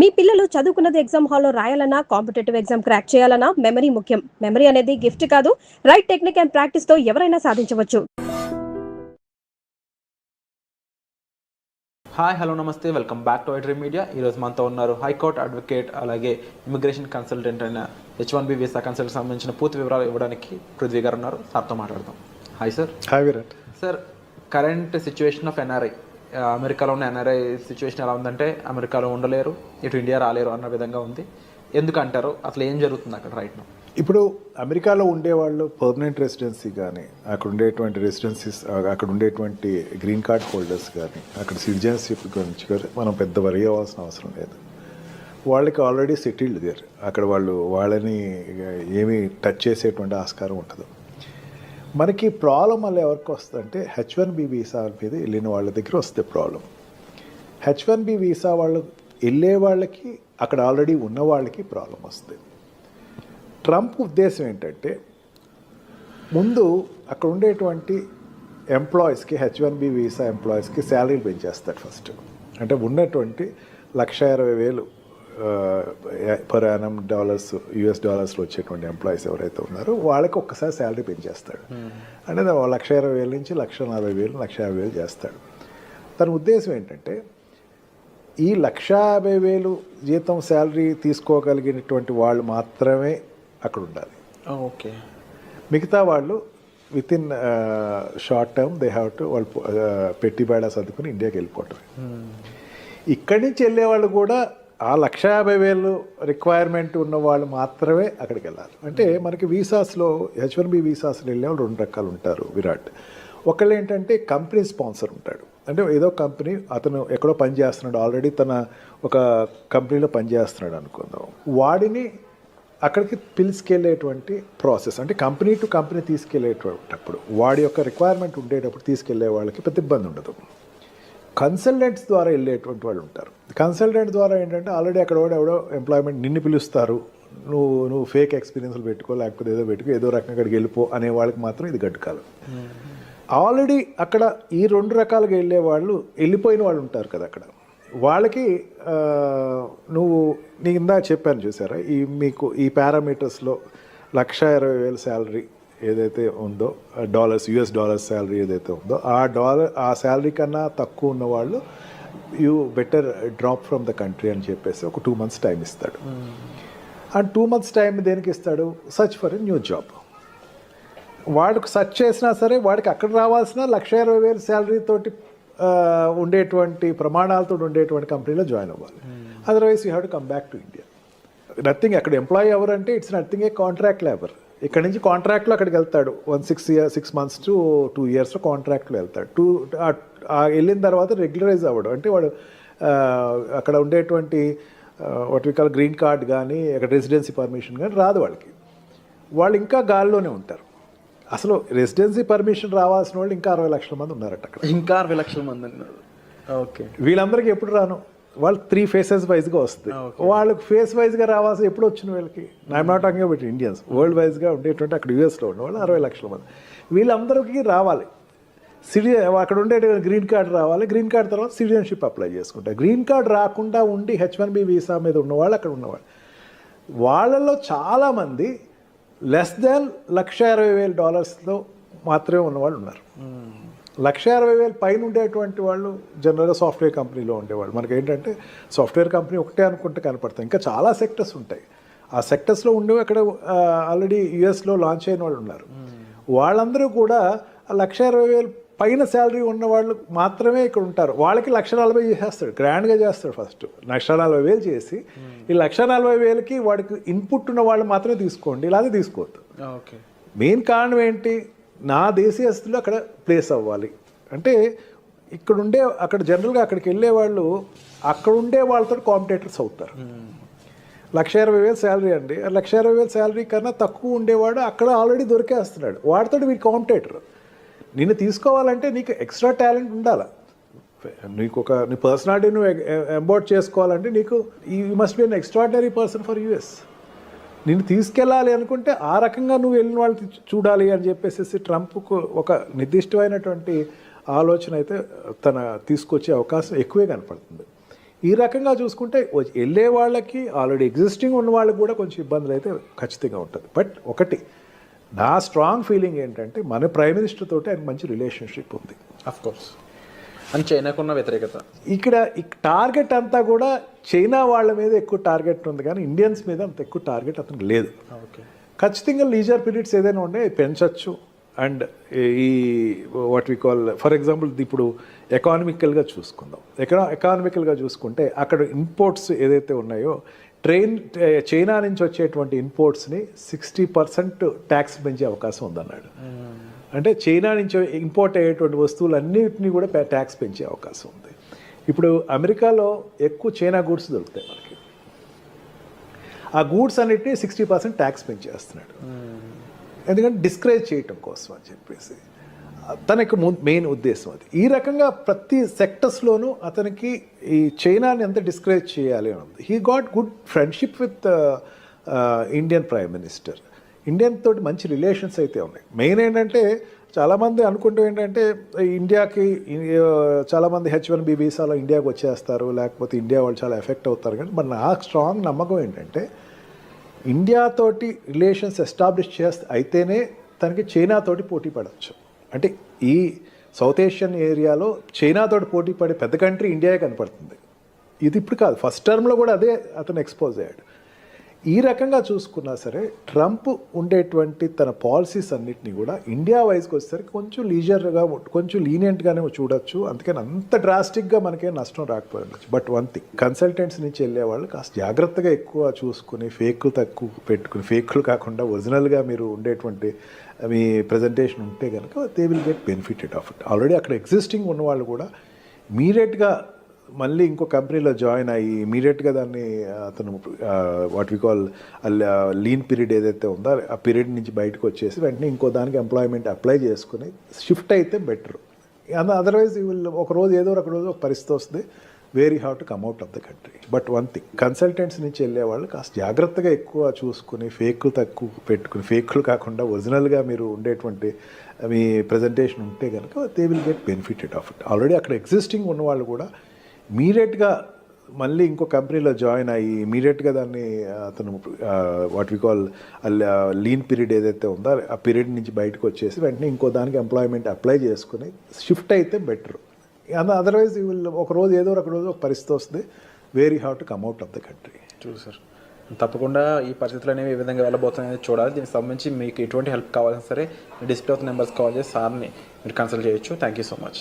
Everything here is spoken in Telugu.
మీ పిల్లలు చదువుకున్నది ఎగ్జామ్ హాల్లో రాయాలన్నా కాంపిటేటివ్ ఎగ్జామ్ క్రాక్ చేయాలన్నా మెమరీ ముఖ్యం. మెమరీ అనేది గిఫ్ట్ కాదు, రైట్ టెక్నిక్ అండ్ ప్రాక్టీస్ తో ఎవరైనా సాధించవచ్చు. హాయ్ హలో నమస్తే, welcome back to iDream media. ఈరోజు మనతో ఉన్నారు హైకోర్టు అడ్వకేట్, అలాగే ఇమిగ్రేషన్ కన్సల్టెంట్ అయిన H1B వీసా కన్సల్ట్ సంబంధించిన పూర్తి వివరాలు ఇవ్వడానికి పృథ్వీ గారు ఉన్నారు. సార్తో మాట్లాడదాం. Hi sir. Hi Virat. Sir, current situation of NRI, అమెరికాలో ఉన్న ఎన్ఆర్ఐ సిచ్యువేషన్ ఎలా ఉందంటే అమెరికాలో ఉండలేరు, ఇటు ఇండియా రాలేరు అన్న విధంగా ఉంది. ఎందుకంటారు? అసలు ఏం జరుగుతుంది అక్కడ రైట్ నౌ? ఇప్పుడు అమెరికాలో ఉండేవాళ్ళు పర్మనెంట్ రెసిడెన్సీ కానీ, అక్కడ ఉండేటువంటి రెసిడెన్సీస్, అక్కడ ఉండేటువంటి గ్రీన్ కార్డ్ హోల్డర్స్ కానీ, అక్కడ సిటిజన్షిప్ గురించి కానీ మనం పెద్ద వరి అవ్వాల్సిన అవసరం లేదు. వాళ్ళకి ఆల్రెడీ సెటిల్డ్ దేర్. అక్కడ వాళ్ళని ఏమీ టచ్ చేసేటువంటి ఆస్కారం ఉండదు. మనకి ప్రాబ్లం వల్ల ఎవరికి వస్తుందంటే H1B వీసా మీద వెళ్ళిన వాళ్ళ దగ్గర వస్తే ప్రాబ్లం. H1B వీసా వాళ్ళు వెళ్ళే వాళ్ళకి, అక్కడ ఆల్రెడీ ఉన్న వాళ్ళకి ప్రాబ్లం వస్తుంది. ట్రంప్ ఉద్దేశం ఏంటంటే ముందు అక్కడ ఉండేటువంటి ఎంప్లాయీస్కి, H1B వీసా ఎంప్లాయీస్కి శాలరీలు పెంచేస్తాడు ఫస్ట్. అంటే ఉన్నటువంటి $1,20,000 పర్ యానం US డాలర్స్లో వచ్చేటువంటి ఎంప్లాయీస్ ఎవరైతే ఉన్నారో వాళ్ళకి ఒక్కసారి శాలరీ పెంచేస్తాడు. అంటే 1,20,000 నుంచి 1,40,000, 1,50,000 చేస్తాడు. తన ఉద్దేశం ఏంటంటే ఈ 1,50,000 జీతం శాలరీ తీసుకోగలిగినటువంటి వాళ్ళు మాత్రమే అక్కడ ఉండాలి. ఓకే. మిగతా వాళ్ళు with in short term they have to వాళ్ళు పెట్టి బేడా సర్దుకుని ఇండియాకి వెళ్ళిపోవటం. ఇక్కడి నుంచి వెళ్ళేవాళ్ళు కూడా ఆ 1,50,000 రిక్వైర్మెంట్ ఉన్న వాళ్ళు మాత్రమే అక్కడికి వెళ్ళాలి. అంటే మనకి వీసాస్లో, H1B వీసాస్లో వెళ్ళేవాళ్ళు 2 రకాలు ఉంటారు విరాట్. ఒకళ్ళు ఏంటంటే కంపెనీ స్పాన్సర్ ఉంటాడు. అంటే ఏదో కంపెనీ, అతను ఎక్కడో పనిచేస్తున్నాడు, ఆల్రెడీ తన ఒక కంపెనీలో పనిచేస్తున్నాడు అనుకుందాం, వాడిని అక్కడికి పిలుచుకెళ్ళేటువంటి ప్రాసెస్. అంటే కంపెనీ టు కంపెనీ తీసుకెళ్ళేటప్పుడు వాడి యొక్క రిక్వైర్మెంట్ ఉండేటప్పుడు తీసుకెళ్లే వాళ్ళకి పెద్ద ఇబ్బంది ఉండదు. కన్సల్టెంట్స్ ద్వారా వెళ్ళేటువంటి వాళ్ళు ఉంటారు. కన్సల్టెంట్ ద్వారా ఏంటంటే ఆల్రెడీ అక్కడ ఎవడో ఎంప్లాయ్మెంట్ నిన్ను పిలుస్తారు, నువ్వు ఫేక్ ఎక్స్పీరియన్స్లు పెట్టుకో, లేకపోతే ఏదో పెట్టుకో, ఏదో రకంగా అక్కడికి వెళ్ళిపో అనే వాళ్ళకి మాత్రం ఇది గడ్డుకాలం. ఆల్రెడీ అక్కడ ఈ 2 రకాలుగా వెళ్ళే వాళ్ళు, వెళ్ళిపోయిన వాళ్ళు ఉంటారు కదా అక్కడ, వాళ్ళకి నీ ఇందాక చెప్పాను చూసారా, మీకు ఈ పారామీటర్స్లో 1,20,000 శాలరీ ఏదైతే ఉందో, US డాలర్స్ శాలరీ ఏదైతే ఉందో, ఆ శాలరీ కన్నా తక్కువ ఉన్న వాళ్ళు you better drop from the country అని చెప్పేసి ఒక 2 months టైం ఇస్తాడు. అండ్ 2 months టైం దేనికి ఇస్తాడు? Search for a new job. వాడికి సర్చ్ చేసినా సరే వాడికి అక్కడ రావాల్సిన 1,20,000 శాలరీ తోటి ఉండేటువంటి ప్రమాణాలతో ఉండేటువంటి కంపెనీలో జాయిన్ అవ్వాలి. Otherwise you have to come back to India. Nothing. అక్కడ ఎంప్లాయీ ఎవరంటే it's nothing A contract labour. ఇక్కడ నుంచి కాంట్రాక్ట్లో అక్కడికి వెళ్తాడు. 6 months to 2 yearsలో కాంట్రాక్ట్లో వెళ్తాడు. వెళ్ళిన తర్వాత రెగ్యులరైజ్ అవ్వడు. అంటే వాడు అక్కడ ఉండేటువంటి what we call green card కానీ, అక్కడ రెసిడెన్సీ పర్మిషన్ కానీ రాదు వాళ్ళకి. వాళ్ళు ఇంకా గాల్లోనే ఉంటారు. అసలు రెసిడెన్సీ పర్మిషన్ రావాల్సిన వాళ్ళు ఇంకా 60 లక్షల మంది ఉన్నారట అక్కడ. ఇంకా 60 లక్షల మంది ఉన్నారు. ఓకే. వీళ్ళందరికీ ఎప్పుడు రాను, వాళ్ళు 3 phases వైజ్గా వస్తుంది. వాళ్ళకి ఫేస్ వైజ్గా రావాల్సి ఎప్పుడు వచ్చిన వీళ్ళకి, I'm not talking about Indians, world వైజ్గా ఉండేటువంటి అక్కడ US ఉన్న వాళ్ళు 60 లక్షల మంది. వీళ్ళందరికీ రావాలి. అక్కడ ఉండే గ్రీన్ కార్డ్ రావాలి. గ్రీన్ కార్డ్ తర్వాత సిటిజన్షిప్ అప్లై చేసుకుంటారు. గ్రీన్ కార్డ్ రాకుండా ఉండి H1B వీసా మీద ఉన్నవాళ్ళు అక్కడ ఉన్నవాళ్ళు, వాళ్ళలో చాలామంది లెస్ దాన్ $1,20,000 మాత్రమే ఉన్నవాళ్ళు ఉన్నారు. 1,60,000 పైన ఉండేటువంటి వాళ్ళు జనరల్గా సాఫ్ట్వేర్ కంపెనీలో ఉండేవాళ్ళు. మనకి ఏంటంటే సాఫ్ట్వేర్ కంపెనీ ఒకటే అనుకుంటే కనపడతాయి, ఇంకా చాలా సెక్టర్స్ ఉంటాయి. ఆ సెక్టర్స్లో ఉండేవి అక్కడ ఆల్రెడీ USలో లాంచ్ అయిన వాళ్ళు ఉన్నారు. వాళ్ళందరూ కూడా 1,60,000 పైన శాలరీ ఉన్న వాళ్ళు మాత్రమే ఇక్కడ ఉంటారు. వాళ్ళకి 1,40,000 చేసేస్తాడు, గ్రాండ్గా చేస్తాడు. ఫస్ట్ 1,40,000 చేసి ఈ 1,40,000కి వాడికి ఇన్పుట్ ఉన్న వాళ్ళు మాత్రమే తీసుకోండి, ఇలాగే తీసుకోవద్దు. ఓకే. మెయిన్ కారణం ఏంటి? నా దేశీయస్తులు అక్కడ ప్లేస్ అవ్వాలి. అంటే అక్కడ జనరల్గా అక్కడికి వెళ్ళే వాళ్ళు అక్కడ ఉండే వాళ్ళతో కాంపిటేటర్స్ అవుతారు. 1,20,000 శాలరీ అండి, 1,20,000 శాలరీ కన్నా తక్కువ ఉండేవాడు అక్కడ ఆల్రెడీ దొరికేస్తున్నాడు. వాడితో వీడి కాంపిటేటర్. నిన్ను తీసుకోవాలంటే నీకు ఎక్స్ట్రా టాలెంట్ ఉండాలి. నీ పర్సనాలిటీ నువ్వు ఎంబోర్డ్ చేసుకోవాలంటే నీకు you must be an extraordinary person for US. నిన్ను తీసుకెళ్ళాలి అనుకుంటే ఆ రకంగా నువ్వు వెళ్ళిన వాళ్ళు చూడాలి అని చెప్పేసి ట్రంప్కు ఒక నిర్దిష్టమైనటువంటి ఆలోచన అయితే తన తీసుకొచ్చే అవకాశం ఎక్కువే కనపడుతుంది. ఈ రకంగా చూసుకుంటే వెళ్ళే వాళ్ళకి ఆల్రెడీ ఎగ్జిస్టింగ్ ఉన్న వాళ్ళకి కూడా కొంచెం ఇబ్బందులు అయితే ఖచ్చితంగా ఉంటుంది. బట్ ఒకటి నా స్ట్రాంగ్ ఫీలింగ్ ఏంటంటే మన ప్రైమ్ మినిస్టర్ తోటి ఆయనకు మంచి రిలేషన్షిప్ ఉంది. Of course. అని చైనాకున్న వ్యతిరేకత ఇక్కడ టార్గెట్ అంతా కూడా చైనా వాళ్ళ మీద ఎక్కువ టార్గెట్ ఉంది, కానీ ఇండియన్స్ మీద అంత ఎక్కువ టార్గెట్ అతనికి లేదు. ఓకే. ఖచ్చితంగా లీజర్ పీరియడ్స్ ఏదైనా ఉంటే పెంచవచ్చు. అండ్ ఈ what we call for example ఇప్పుడు ఎకానమికల్గా చూసుకుందాం. ఎకానమికల్గా చూసుకుంటే అక్కడ ఇంపోర్ట్స్ ఏదైతే ఉన్నాయో చైనా నుంచి వచ్చేటువంటి ఇంపోర్ట్స్ని 60% ట్యాక్స్ పెంచే అవకాశం ఉందన్నాడు. అంటే చైనా నుంచి ఇంపోర్ట్ అయ్యేటువంటి వస్తువులన్నింటినీ కూడా ట్యాక్స్ పెంచే అవకాశం ఉంది. ఇప్పుడు అమెరికాలో ఎక్కువ చైనా గూడ్స్ దొరుకుతాయి మనకి. ఆ గూడ్స్ అన్నిటినీ 60% ట్యాక్స్ పెంచేస్తున్నాడు. ఎందుకంటే డిస్కరేజ్ చేయటం కోసం అని చెప్పేసి తనకి మెయిన్ ఉద్దేశం అది. ఈ రకంగా ప్రతి సెక్టర్స్లోనూ అతనికి ఈ చైనాని ఎంత డిస్కరేజ్ చేయాలి అని ఉంది. He got good friendship with Indian prime minister. Indian తోటి మంచి రిలేషన్స్ అయితే ఉన్నాయి. మెయిన్ ఏంటంటే చాలామంది అనుకుంటూ ఏంటంటే ఇండియాకి చాలామంది H1B వీసాలో ఇండియాకి వచ్చేస్తారు, లేకపోతే ఇండియా వాళ్ళు చాలా ఎఫెక్ట్ అవుతారు. కానీ మరి నాకు స్ట్రాంగ్ నమ్మకం ఏంటంటే ఇండియాతోటి రిలేషన్స్ ఎస్టాబ్లిష్ అయితేనే తనకి చైనాతోటి పోటీ పడవచ్చు. అంటే ఈ సౌత్ ఏషియన్ ఏరియాలో చైనాతోటి పోటీ పడే పెద్ద కంట్రీ ఇండియాయే కనపడుతుంది. ఇది ఇప్పుడు కాదు, ఫస్ట్ టర్మ్లో కూడా అదే అతను ఎక్స్పోజ్ అయ్యాడు. ఈ రకంగా చూసుకున్నా సరే ట్రంప్ ఉండేటువంటి తన పాలసీస్ అన్నిటినీ కూడా ఇండియా వైజ్కి వచ్చేసరికి కొంచెం లీజర్గా కొంచెం లీనియంట్గానే చూడొచ్చు. అందుకని అంత డ్రాస్టిక్గా మనకేం నష్టం రాకపోవచ్చు. బట్ వన్ థింగ్, కన్సల్టెంట్స్ నుంచి వెళ్ళేవాళ్ళు కాస్త జాగ్రత్తగా ఎక్కువ చూసుకుని ఫేక్లు తక్కువ పెట్టుకుని, ఫేక్లు కాకుండా ఒరిజినల్గా మీరు ఉండేటువంటి మీ ప్రజెంటేషన్ ఉంటే కనుక they will get benefited of it. Already అక్కడ ఎగ్జిస్టింగ్ ఉన్నవాళ్ళు కూడా ఇమీడియట్గా మళ్ళీ ఇంకో కంపెనీలో జాయిన్ అయ్యి ఇమీడియట్గా దాన్ని అతను what we call lean period ఏదైతే ఉందో ఆ పీరియడ్ నుంచి బయటకు వచ్చేసి వెంటనే ఇంకో దానికి ఎంప్లాయ్మెంట్ అప్లై చేసుకుని షిఫ్ట్ అయితే బెటర్. అదర్వైజ్ ఒక రోజు ఏదో ఒక రోజు ఒక పరిస్థితి వస్తుంది, where you have to come out of the country. But one thing, consultants నుంచి వెళ్ళేవాళ్ళు కాస్త జాగ్రత్తగా ఎక్కువ చూసుకుని ఫేక్లు తక్కువ పెట్టుకుని, ఫేక్లు కాకుండా ఒరిజినల్గా మీరు ఉండేటువంటి మీ ప్రజెంటేషన్ ఉంటే కనుక they will get benefited of it. Already అక్కడ ఎగ్జిస్టింగ్ ఉన్నవాళ్ళు కూడా ఇమీడియట్గా మళ్ళీ ఇంకో కంపెనీలో జాయిన్ అయ్యి ఇమీడియట్గా దాన్ని అతను what we call lean period ఏదైతే ఉందో ఆ పీరియడ్ నుంచి బయటకు వచ్చేసి వెంటనే ఇంకో దానికి ఎంప్లాయ్మెంట్ అప్లై చేసుకుని షిఫ్ట్ అయితే బెటర్. అదర్వైజ్ ఒక రోజు ఏదో ఒక రోజు ఒక పరిస్థితి వస్తుంది, where you have to come out of the country. Sir తప్పకుండా ఈ పరిస్థితులు అనేవి ఏ విధంగా వెళ్ళబోతున్నాయని చూడాలి. దీనికి సంబంధించి మీకు ఎటువంటి హెల్ప్ కావాలన్నా సరే డిస్ప్లే ఆఫ్ నెంబర్స్ కాల్ చేసి సార్ని మీరు కన్సల్ట్ చేయొచ్చు. Thank you so much.